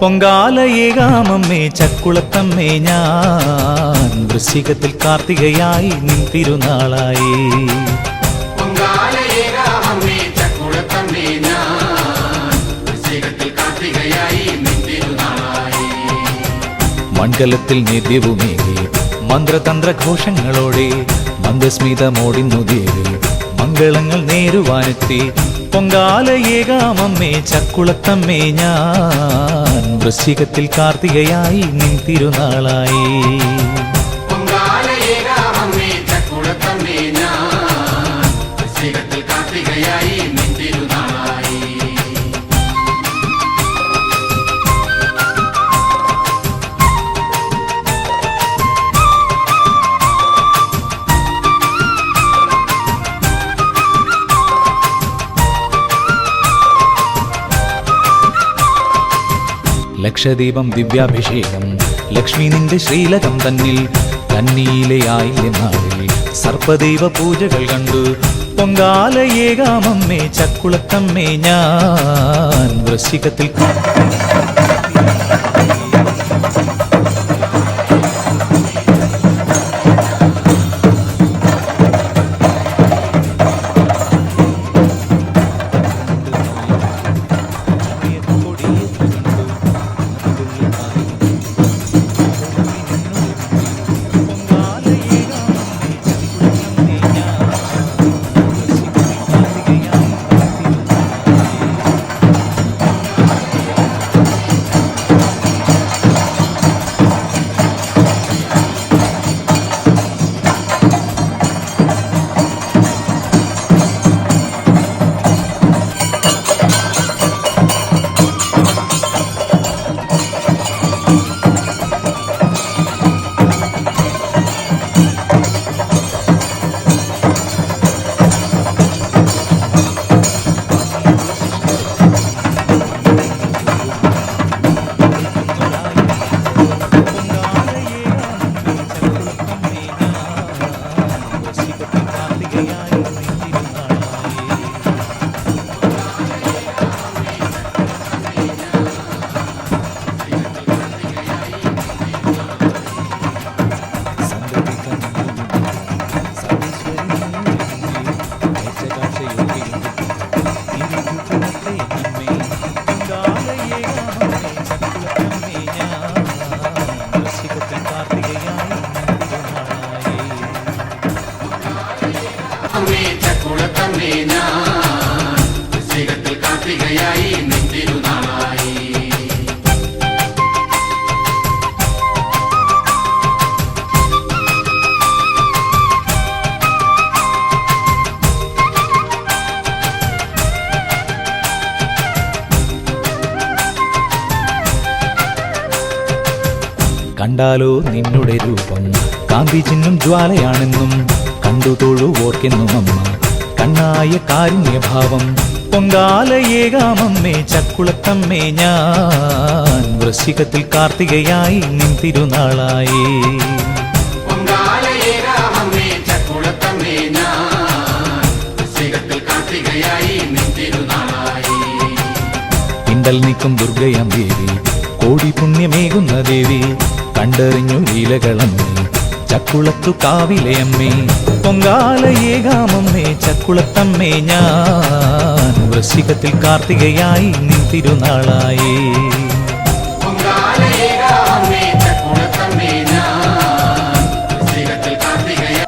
പൊങ്കാലയേകാമമ്മേ ചക്കുളത്തമ്മേ ഞാൻ വൃശ്ചികത്തിൽ കാർത്തികയായി നിൻ തിരുനാളായി. പൊങ്കാലയേകാമമ്മേ ചക്കുളത്തമ്മേ ഞാൻ വൃശ്ചികത്തിൽ കാർത്തികയായി നിൻ തിരുനാളായി. മണ്ഡലത്തിൽ നിത്യവുമേകി മന്ത്രതന്ത്രഘോഷങ്ങളോടെ മന്ദസ്മിതമോടിന്നു ദേവി മംഗളങ്ങൾ നേരുവാനെത്തി. പൊങ്കാലയേകാമമ്മേ ചക്കുളത്തമ്മേ ഞാൻ വൃശ്ചികത്തിൽ കാർത്തികയായി നിൻ തിരുനാളായി. പൊങ്കാലയേകാമമ്മേ ചക്കുളത്തമ്മേ ഞാൻ വൃശ്ചികത്തിൽ കാർത്തികയായി നിൻ തിരുനാളായി. ലക്ഷദീപം ദിവ്യാഭിഷേകം ലക്ഷ്മി നിന്റെ ശ്രീലകം തന്നിൽ കന്നീലയായില്ലേ നാളിൽ സർപ്പദൈവ പൂജകൾ കണ്ടു. പൊങ്കാലയേകാമമ്മേ ചക്കുളത്തമ്മേ ഞാൻ വൃശ്ചികത്തിൽ ചക്കുളത്തമ്മേ ഞാൻ വൃശ്ചികത്തിൽ കാർത്തികയായി നിൻ തിരുനാളായി. കണ്ടാലോ നിന്നുടെ രൂപം കാന്തി ചിഹ്നം ജ്വാലയാണെന്നും കണ്ടു തൊഴുവോർക്കെന്നും അമ്മ കണ്ണായ കാരുണ്യഭാവം. പൊങ്കാലയേകാമമ്മേ ചക്കുളത്തമ്മേ ഞാൻ വൃശ്ചികത്തിൽ കാർത്തികയായി നിൻ തിരുനാളായി. പൊങ്കാലയേകാമമ്മേ ചക്കുളത്തമ്മേ ഞാൻ വൃശ്ചികത്തിൽ കാർത്തികയായി നിൻ തിരുനാളായി. കിണ്ടൽ നീക്കും ദുർഗയാം ദേവി കോടി പുണ്യമേകുന്ന ദേവി കണ്ടറിഞ്ഞു ലീലകളമ്മേ ചക്കുളത്തു കാവിലെ അമ്മേ. പൊങ്കാലയേകാമമ്മേ ചക്കുളത്തമ്മേ ഞാൻ വൃശ്ചികത്തിൽ കാർത്തികയായി നിൻ തിരുനാളായി.